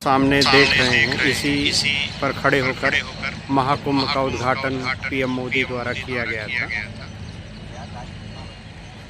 सामने देख रहे हैं, इसी पर खड़े होकर महाकुंभ का उद्घाटन पीएम मोदी द्वारा किया गया था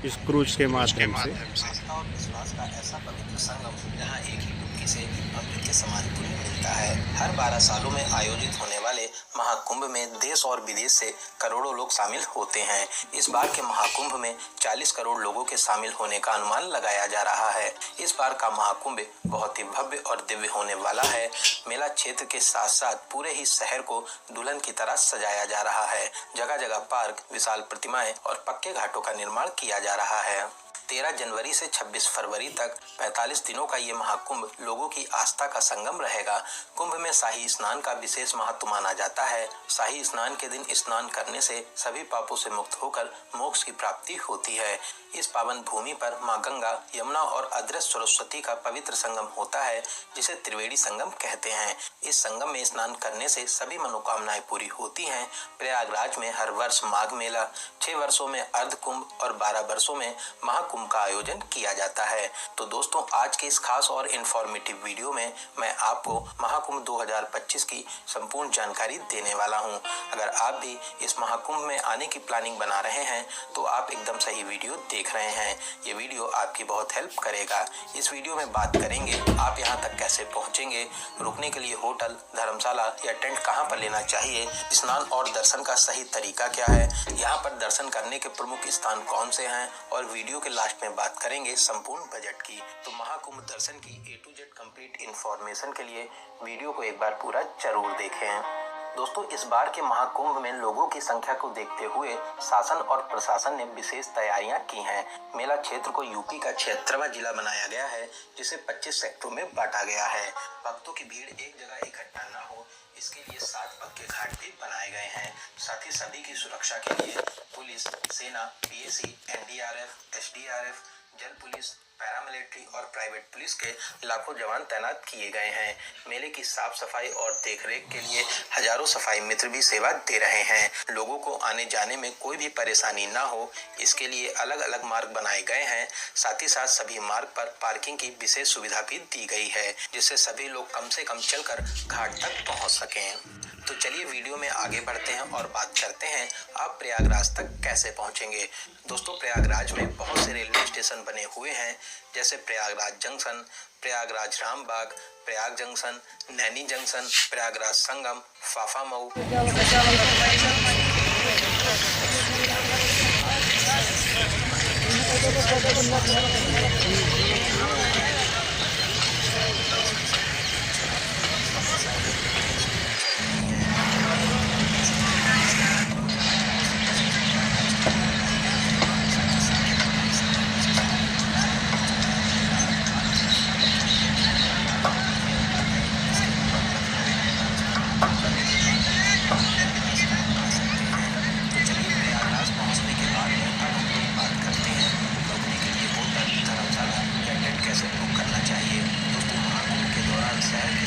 इस क्रूज के माध्यम से। आस्था और विश्वास का ऐसा पवित्र संगम जहां एक ही डुबकी से अमृत के समान पुण्य मिलता है। हर 12 सालों में आयोजित होने वाले महाकुंभ में देश और विदेश से करोड़ों लोग शामिल होते हैं। इस बार के महाकुंभ में 40 करोड़ लोगों के शामिल होने का अनुमान लगाया जा रहा है। इस बार का महाकुंभ बहुत ही भव्य और दिव्य होने वाला है। मेला क्षेत्र के साथ साथ पूरे ही शहर को दुल्हन की तरह सजाया जा रहा है। जगह जगह पार्क, विशाल प्रतिमाएं और पक्के घाटों का निर्माण किया जा रहा है। 13 जनवरी से 26 फरवरी तक 45 दिनों का ये महाकुंभ लोगों की आस्था का संगम रहेगा। कुंभ में शाही स्नान का विशेष महत्व माना जाता है। शाही स्नान के दिन स्नान करने से सभी पापों से मुक्त होकर मोक्ष की प्राप्ति होती है। इस पावन भूमि पर मां गंगा, यमुना और अदृश्य सरस्वती का पवित्र संगम होता है, जिसे त्रिवेणी संगम कहते हैं। इस संगम में स्नान करने से सभी मनोकामनाएं पूरी होती हैं। प्रयागराज में हर वर्ष माघ मेला, 6 वर्षों में अर्ध कुंभ और 12 वर्षों में महाकुंभ का आयोजन किया जाता है। तो दोस्तों, आज के इस खास और इंफॉर्मेटिव वीडियो में मैं आपको महाकुंभ 2025 की संपूर्ण जानकारी देने वाला हूं। अगर आप भी इस महाकुंभ में आने की प्लानिंग बना रहे हैं तो आप एकदम सही वीडियो देख रहे हैं। ये वीडियो आपकी बहुत हेल्प करेगा। इस वीडियो में बात करेंगे आप यहाँ तक कैसे पहुँचेंगे, रुकने के लिए होटल, धर्मशाला या टेंट कहाँ पर लेना चाहिए, स्नान और दर्शन का सही तरीका क्या है, यहाँ पर दर्शन करने के प्रमुख स्थान कौन से हैं, और वीडियो के लास्ट में बात करेंगे संपूर्ण बजट की। तो महाकुंभ दर्शन की A to Z complete information के लिए वीडियो को एक बार पूरा जरूर देखें। दोस्तों, इस बार के महाकुंभ में लोगों की संख्या को देखते हुए शासन और प्रशासन ने विशेष तैयारियां की हैं। मेला क्षेत्र को यूपी का 76वां जिला बनाया गया है, जिसे 25 सेक्टरों में बांटा गया है। भक्तों की भीड़ एक जगह इकट्ठा न हो, इसके लिए 7 पक्के घाट भी बनाए गए हैं। साथ ही सभी की सुरक्षा के लिए पुलिस, सेना, पीएसी, एनडीआरएफ, एसडीआरएफ, जल पुलिस, पैरामिलिट्री और प्राइवेट पुलिस के लाखों जवान तैनात किए गए हैं। मेले की साफ सफाई और देखरेख के लिए हजारों सफाई मित्र भी सेवा दे रहे हैं। लोगों को आने जाने में कोई भी परेशानी ना हो, इसके लिए अलग अलग मार्ग बनाए गए हैं। साथ ही साथ सभी मार्ग पर पार्किंग की विशेष सुविधा भी दी गई है, जिससे सभी लोग कम से कम चलकर घाट तक पहुंच सकें। तो चलिए वीडियो में आगे बढ़ते हैं और बात करते हैं आप प्रयागराज तक कैसे पहुंचेंगे। दोस्तों, प्रयागराज में बहुत से रेलवे स्टेशन बने हुए हैं, जैसे Prayagraj junction, Prayagraj Rambagh, Prayag junction, Naini junction, Prayagraj Sangam, Phaphamau.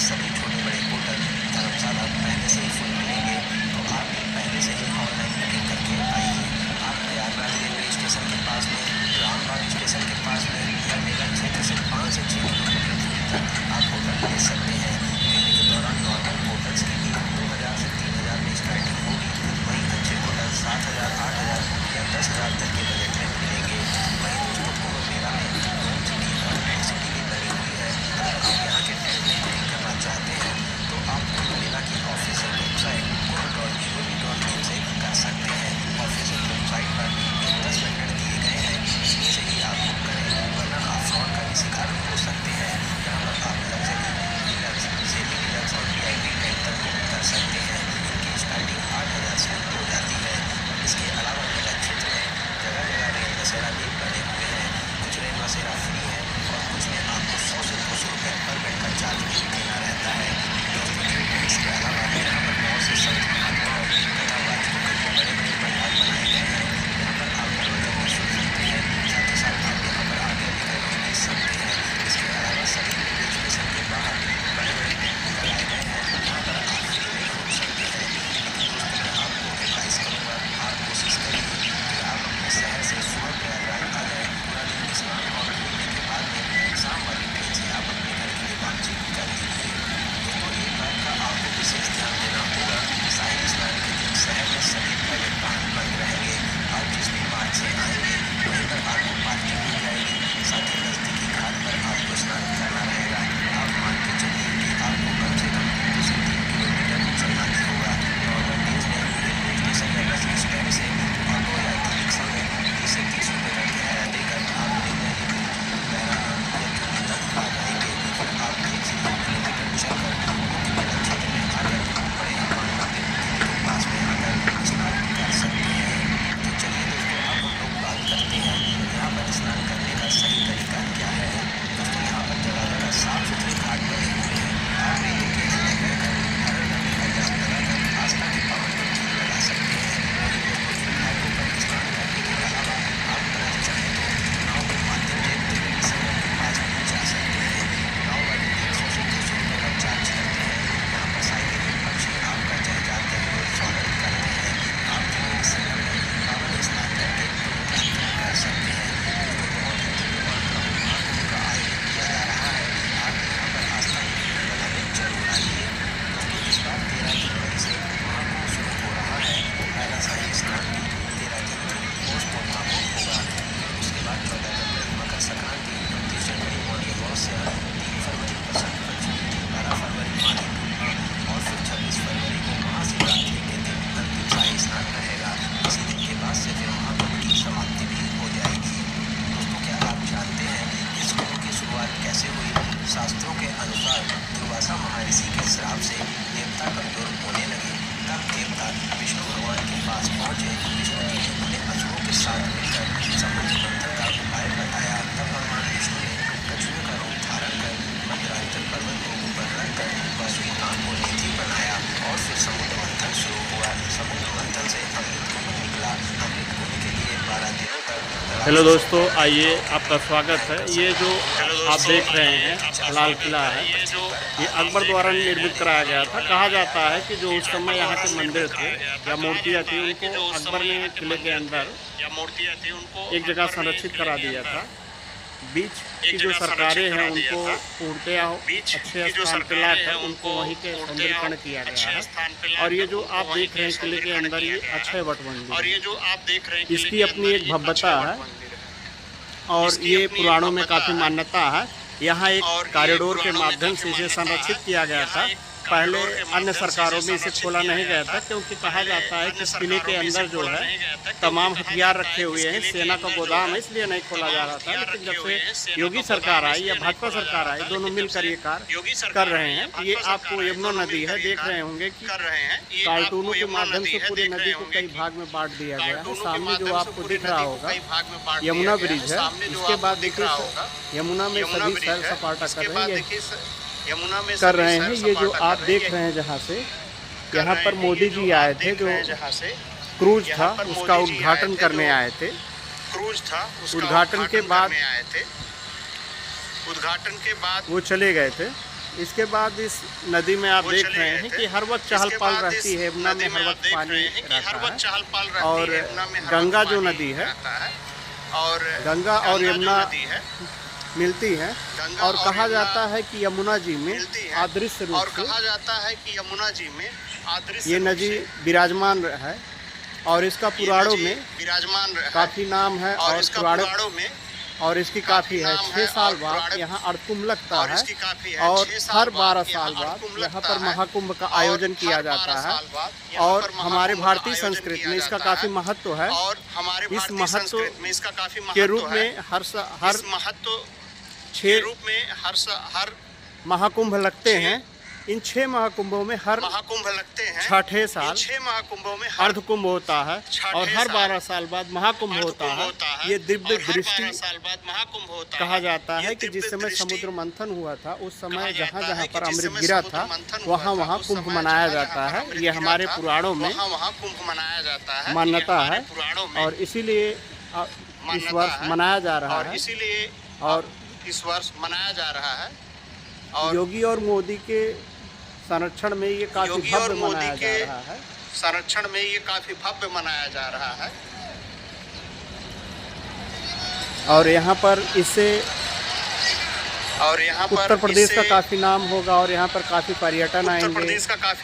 सभी छोटे बड़े होटल, धर्मशाला पहले से ही फुल मिलेंगे, तो आप भी पहले से ही ऑनलाइन बुकिंग करके आइए। आप प्रयागराज रेलवे स्टेशन के पास में, रामबाग स्टेशन के पास में या मेला क्षेत्र से 5 से 6 किलोमीटर दूरी तक आप होटल ले सकते हैं। मेले के दौरान नॉर्मल होटल्स की कीमत 2000 से 3000 में स्टार्टिंग होगी, वहीं अच्छे होटल 7000, 8000 या 10000 तक के बजट में मिलेंगे। वहीं दोस्तों, कुंभ मेला में होम सिटी और टेंट सिटी भी बनी हुई है। अगर आप यहाँ के टेंट में बुकिंग करना चाहते हेलो दोस्तों, आइए आपका स्वागत है। ये जो आप देख रहे हैं लाल किला है, ये अकबर द्वारा निर्मित कराया गया था। कहा जाता है कि जो उस समय यहाँ के मंदिर थे या मूर्तियाँ थी, उनको अकबर ने किले के अंदर एक जगह संरक्षित करा दिया था। बीच की जो सरकारें हैं उनको पूर्णतया अच्छे स्थान पर लाकर उनको वहीं के सौंदर्यीकरण किया गया है। और ये जो आप देख रहे हैं किले के अंदर, ये अक्षय वट मंदिर, इसकी अपनी एक भव्यता है और ये पुराणों में काफ़ी मान्यता है। यहाँ एक कॉरिडोर के माध्यम से इसे संरक्षित किया गया था। पहले अन्य सरकारों में इसे खोला नहीं गया था, क्योंकि कहा जाता है कि किले के अंदर जो है तमाम हथियार रखे हुए हैं, सेना का गोदाम है, इसलिए नहीं खोला जा रहा था। लेकिन जब से योगी सरकार आई या भाजपा सरकार आई, दोनों मिलकर ये कार्य कर रहे हैं। ये आपको यमुना नदी है, देख रहे होंगे कि कार्टूनों के माध्यम से पूरी नदी को कई भाग में बांट दिया गया है। सामने जो आपको दिख रहा होगा यमुना ब्रिज है। इसके बाद देखिए यमुना में सभी सैर सपाटा कर रहे हैं। ये जो आप देख रहे हैं जहाँ से, यहाँ पर मोदी जी आए थे, जो क्रूज था उसका उद्घाटन करने आए थे। उद्घाटन के बाद वो चले गए थे। इसके बाद इस नदी में आप देख रहे हैं कि हर वक्त चहल पहल रहती है। यमुना में हर वक्त पानी रहता है। और गंगा जो नदी है, गंगा और यमुना मिलती है। और कहा जाता है कि यमुना जी में अदृश्य रूप से ये नदी विराजमान है और इसका पुराणों में काफ़ी नाम है। और पुराणों में और इसकी काफ़ी है 6 साल बाद यहाँ अड़कुंभ लगता है और हर 12 साल बाद यहाँ पर महाकुंभ का आयोजन किया जाता है। और हमारे भारतीय संस्कृति में इसका काफ़ी महत्व है। इस महत्व के रूप में हर 6 महाकुंभ लगते हैं। इन 6 महाकुंभों में हर छठे साल अर्धकुंभ होता है और हर 12 साल बाद महाकुंभ होता है। ये दिव्य दृष्टि कहा जाता है कि जिस समय समुद्र मंथन हुआ था, उस समय जहाँ जहाँ पर अमृत गिरा था वहाँ वहाँ कुंभ मनाया जाता है। ये हमारे पुराणों में मान्यता है और इसीलिए इस वर्ष मनाया जा रहा है। और इस वर्ष मनाया जा रहा है। और योगी और मोदी के संरक्षण में ये काफी भव्य मनाया जा रहा है। संरक्षण में ये काफी भव्य मनाया जा रहा है। और यहाँ पर इससे उत्तर प्रदेश का काफ़ी नाम होगा और यहाँ पर काफ़ी पर्यटन आएंगे।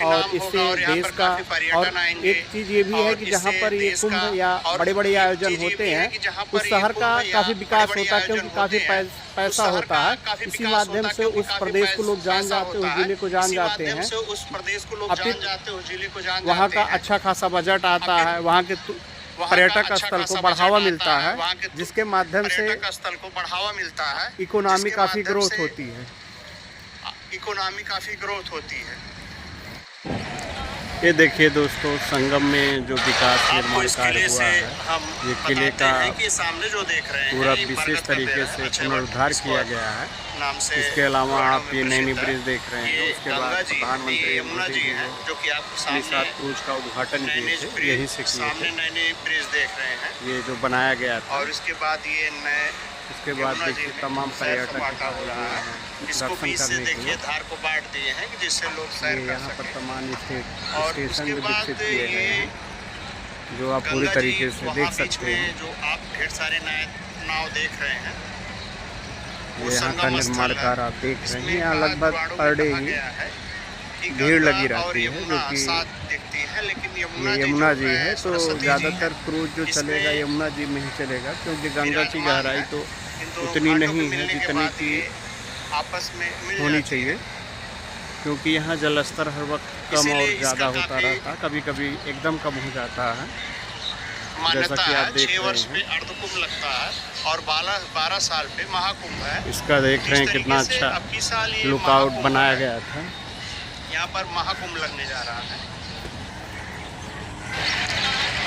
और इससे देश का और एक चीज़ ये भी है कि जहाँ पर ये कुंभ या बड़े बड़े आयोजन होते हैं, उस शहर का काफ़ी विकास होता है, क्योंकि काफ़ी पैसा होता है। इसी माध्यम से उस प्रदेश को लोग जान जाते हैं, उस जिले को जान जाते हैं। वहाँ का अच्छा खासा बजट आता है, वहाँ के पर्यटक स्थल को बढ़ावा मिलता है, जिसके माध्यम से इकोनॉमी काफ़ी ग्रोथ होती है। ये देखिए दोस्तों, संगम में जो विकास निर्माण कार्य हुआ है, ये किले का पूरा विशेष तरीके से पुनरुद्धार किया गया है। इसके अलावा आप ये नैनी ब्रिज देख रहे हैं। उसके बाद प्रधानमंत्री मोदी जी अपने साथ क्रूज का उद्घाटन किए थे, यहीं से किए थे। नैनी ब्रिज देख रहे हैं ये जो बनाया गया था। और इसके बाद ये नए उसके बाद देखिए तमाम पर्यटक हो रहा है। इसको बीच से देखिए धार को बांट दिए हैं कि जिससे लोग सैर कर यहाँ पर सकें। तमाम और स्टेशन उसके भी बाद विकसित किए गए ये हैं, जो आप पूरी तरीके से देख सकते हैं। जो आप ढेर सारे नाव देख रहे हैं, ये यहाँ का निर्माण कार्य आप देख रहे हैं। यहाँ लगभग पर डे ही भीड़ लगी रहती है, जो कि ये यमुना जी है। तो ज़्यादातर क्रूज जो चलेगा यमुना जी में ही चलेगा, क्योंकि गंगा की गहराई तो उतनी नहीं है जितनी की आपस में होनी चाहिए, क्योंकि यहाँ जल स्तर हर वक्त कम और ज़्यादा होता रहता है, कभी कभी एकदम कम हो जाता है। जैसा कि आप देख 6 वर्ष रहे पे अर्धकुंभ लगता है और 12 साल पे महाकुंभ है। हैं। इसका देख रहे हैं कितना अच्छा लुकआउट बनाया गया था। यहाँ पर महाकुंभ लगने जा रहा है।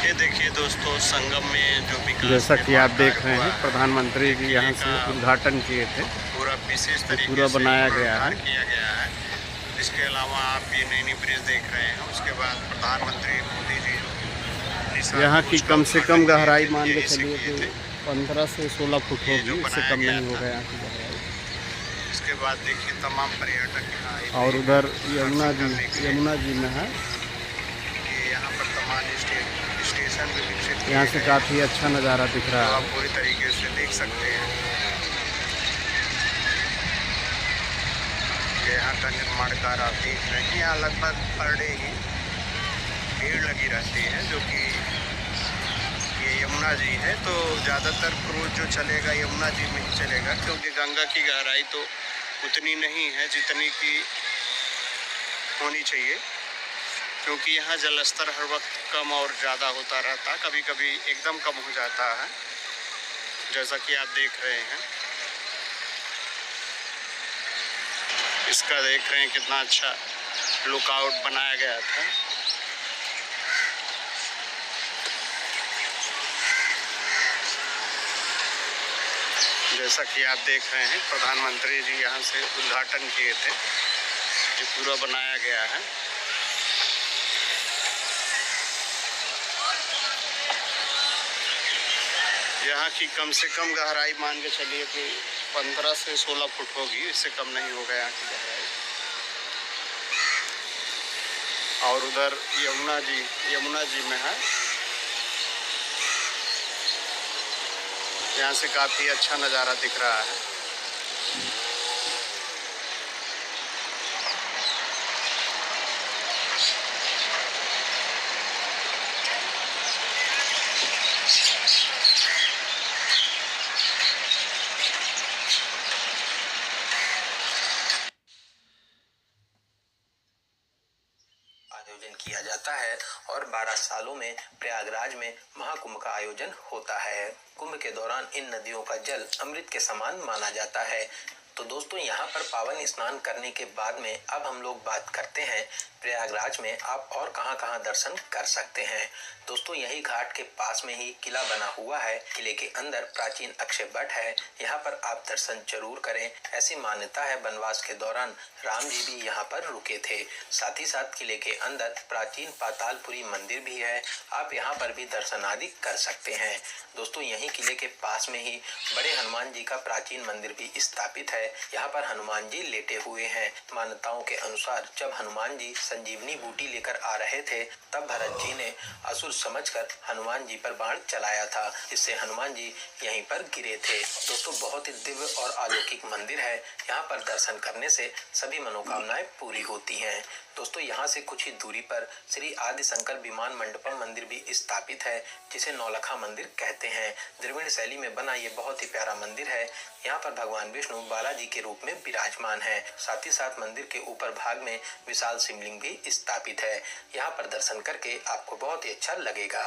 ये देखिए दोस्तों, संगम में जो विकास जैसा कि आप देख रहे हैं, प्रधानमंत्री जी यहाँ से उद्घाटन किए थे। पूरा विशेष तरीके पूरा से बनाया गया है। किया गया है। इसके अलावा आप ये नैनी ब्रिज देख रहे हैं। उसके बाद प्रधानमंत्री मोदी जी यहाँ की कम से कम गहराई मान के चलिए कि 15 से 16 फुट ये जो होगी, इससे बनाया कम गया नहीं था। होगा यहाँ की गहराई। इसके बाद देखिए तमाम पर्यटक यहाँ आए और थे उधर दर्शन करने के लिए। यमुना जी में है। ये यहाँ पर तमाम स्टेशन भी विकसित यहाँ किए से गए हैं, काफ़ी अच्छा नज़ारा दिख जो रहा आप है। पूरी तरीके से देख सकते हैं कि यहाँ का निर्माण कार्य आप देख रहे हैं। यहाँ लगभग पर डे ही भीड़ लगी रहती है, जो कि ये यमुना जी है, तो ज़्यादातर क्रूज जो चलेगा यमुना जी में ही चलेगा, क्योंकि गंगा की गहराई तो उतनी नहीं है जितनी की होनी चाहिए, क्योंकि यहाँ जल स्तर हर वक्त कम और ज़्यादा होता रहता, कभी कभी एकदम कम हो जाता है, जैसा कि आप देख रहे हैं। इसका देख रहे हैं कितना अच्छा लुकआउट बनाया गया था। जैसा कि आप देख रहे हैं प्रधानमंत्री जी यहाँ से उद्घाटन किए थे, ये पूरा बनाया गया है। यहाँ की कम से कम गहराई मान के चलिए कि 15 से 16 फुट होगी, इससे कम नहीं होगा यहाँ की गहराई। और उधर यमुना जी में है, यहाँ से काफ़ी अच्छा नज़ारा दिख रहा है। आयोजन किया जाता है और 12 सालों में प्रयागराज में महाकुंभ का आयोजन होता है। कुंभ के दौरान इन नदियों का जल अमृत के समान माना जाता है। तो दोस्तों, यहाँ पर पावन स्नान करने के बाद में अब हम लोग बात करते हैं प्रयागराज में आप और कहां-कहां दर्शन कर सकते हैं। दोस्तों, यही घाट के पास में ही किला बना हुआ है। किले के अंदर प्राचीन अक्षय वट है, यहाँ पर आप दर्शन जरूर करें। ऐसी मान्यता है वनवास के दौरान राम जी भी यहाँ पर रुके थे। साथ ही साथ किले के अंदर प्राचीन पातालपुरी मंदिर भी है, आप यहाँ पर भी दर्शन आदि कर सकते हैं। दोस्तों, यही किले के पास में ही बड़े हनुमान जी का प्राचीन मंदिर भी स्थापित है। यहाँ पर हनुमान जी लेटे हुए हैं। मान्यताओं के अनुसार जब हनुमान जी संजीवनी बूटी लेकर आ रहे थे, तब भरत जी ने असुर समझकर हनुमान जी पर बाण चलाया था, जिससे हनुमान जी यहीं पर गिरे थे। दोस्तों, बहुत ही दिव्य और अलौकिक मंदिर है। यहाँ पर दर्शन करने से सभी मनोकामनाएं पूरी होती हैं। दोस्तों, यहाँ से कुछ ही दूरी पर श्री आदि शंकर विमान मंडपम मंदिर भी स्थापित है, जिसे नौलखा मंदिर कहते हैं। द्रविड़ शैली में बना ये बहुत ही प्यारा मंदिर है। यहाँ पर भगवान विष्णु बालाजी के रूप में विराजमान है। साथ ही साथ मंदिर के ऊपर भाग में विशाल शिवलिंग भी स्थापित है। यहाँ पर दर्शन करके आपको बहुत ही अच्छा लगेगा।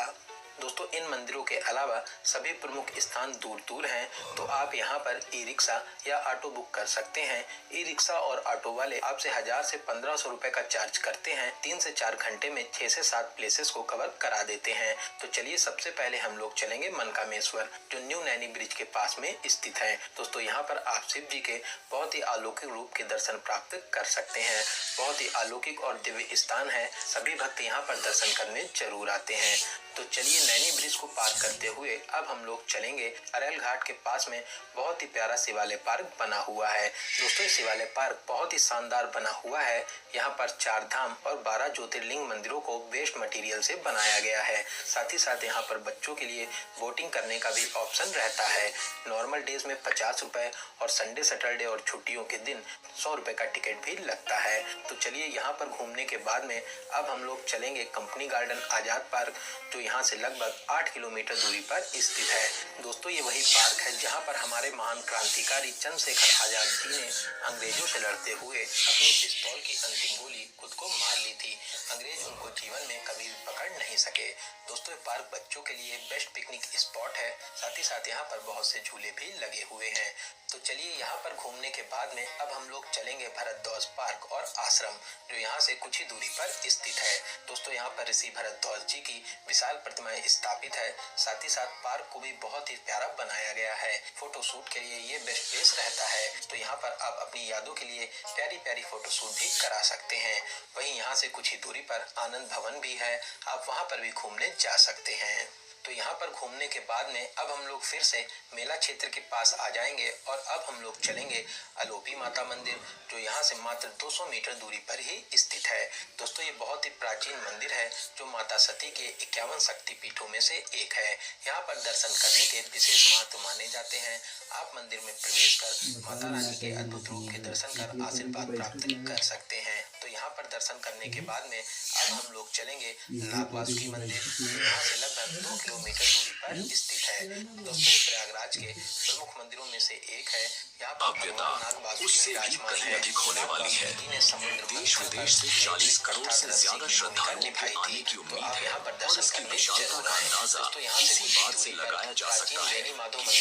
दोस्तों, इन मंदिरों के अलावा सभी प्रमुख स्थान दूर दूर हैं, तो आप यहाँ पर ई रिक्शा या ऑटो बुक कर सकते हैं। ई रिक्शा और ऑटो वाले आपसे 1000 से 1500 रुपए का चार्ज करते हैं। 3 से 4 घंटे में 6 से 7 प्लेसेस को कवर करा देते हैं। तो चलिए, सबसे पहले हम लोग चलेंगे मनकामेश्वर, जो न्यू नैनी ब्रिज के पास में स्थित है। दोस्तों, यहाँ पर आप शिव जी के बहुत ही अलौकिक रूप के दर्शन प्राप्त कर सकते हैं। बहुत ही अलौकिक और दिव्य स्थान है, सभी भक्त यहाँ पर दर्शन करने जरूर आते हैं। तो चलिए, नैनी ब्रिज को पार करते हुए अब हम लोग चलेंगे अरेल घाट के पास में बहुत ही प्यारा शिवालय पार्क बना हुआ है। दोस्तों, शिवालय पार्क बहुत ही शानदार बना हुआ है। यहाँ पर 4 धाम और 12 ज्योतिर्लिंग मंदिरों को वेस्ट मटेरियल से बनाया गया है। साथ ही साथ यहाँ पर बच्चों के लिए बोटिंग करने का भी ऑप्शन रहता है। नॉर्मल डेज में 50 रुपए और संडे सैटरडे और छुट्टियों के दिन 100 रुपए का टिकट भी लगता है। तो चलिए, यहाँ पर घूमने के बाद में अब हम लोग चलेंगे कंपनी गार्डन आजाद पार्क, जो यहाँ से लगभग 8 किलोमीटर दूरी पर स्थित है। दोस्तों, ये वही पार्क है जहाँ पर हमारे महान क्रांतिकारी चंद्रशेखर आजाद जी ने अंग्रेजों से लड़ते हुए अपनी पिस्तौल की अंतिम गोली खुद को मार ली थी। अंग्रेज उनको जीवन में कभी भी पकड़ नहीं सके। दोस्तों, ये पार्क बच्चों के लिए बेस्ट पिकनिक स्पॉट है। साथ ही साथ यहाँ पर बहुत से झूले भी लगे हुए हैं। तो चलिए, यहाँ पर घूमने के बाद में अब हम लोग चलेंगे भरद्वाज पार्क और आश्रम, जो यहाँ से कुछ ही दूरी पर स्थित है। दोस्तों, यहाँ पर ऋषि भरद्वाज जी की विशाल प्रतिमाएं स्थापित है। साथ ही साथ पार्क को भी बहुत ही प्यारा बनाया गया है। फोटो शूट के लिए ये बेस्ट प्लेस रहता है। तो यहाँ पर आप अपनी यादों के लिए प्यारी प्यारी फोटो शूट भी करा सकते हैं। वहीं यहाँ से कुछ ही दूरी पर आनंद भवन भी है, आप वहाँ पर भी घूमने जा सकते हैं। तो यहाँ पर घूमने के बाद में अब हम लोग फिर से मेला क्षेत्र के पास आ जाएंगे और अब हम लोग चलेंगे अलोपी माता मंदिर, जो यहाँ से मात्र 200 मीटर दूरी पर ही स्थित है। दोस्तों, ये बहुत ही प्राचीन मंदिर है जो माता सती के 51 शक्तिपीठों में से एक है। यहाँ पर दर्शन करने के विशेष महत्व माने जाते हैं। आप मंदिर में प्रवेश कर माता रानी के अद्भुत रूप के दर्शन कर आशीर्वाद प्राप्त कर सकते हैं। तो यहाँ पर दर्शन करने के बाद में अब हम लोग चलेंगे नागवासुकी मंदिर, यहाँ से लगभग 2 किलोमीटर दूरी पर स्थित है। दोस्तों, प्रयागराज के प्रमुख मंदिरों में से एक है। यहाँ पर भगवान नागवासुकी विराजमान है। अधिक होने वाली है। देश विदेश से 40 करोड़ से ज्यादा श्रद्धालुओं के आने की उम्मीद है और इसकी विशालता का अंदाजा इसी बात से लगाया जा सकता है कि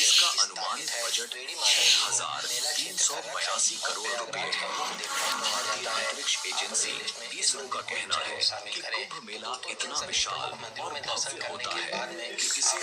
इसका अनुमानित बजट 6,382 करोड़ रुपए है। भारतीय अंतरिक्ष एजेंसी इसरो का कहना है कि कुंभ मेला इतना विशाल और भव्य होता है कि इसे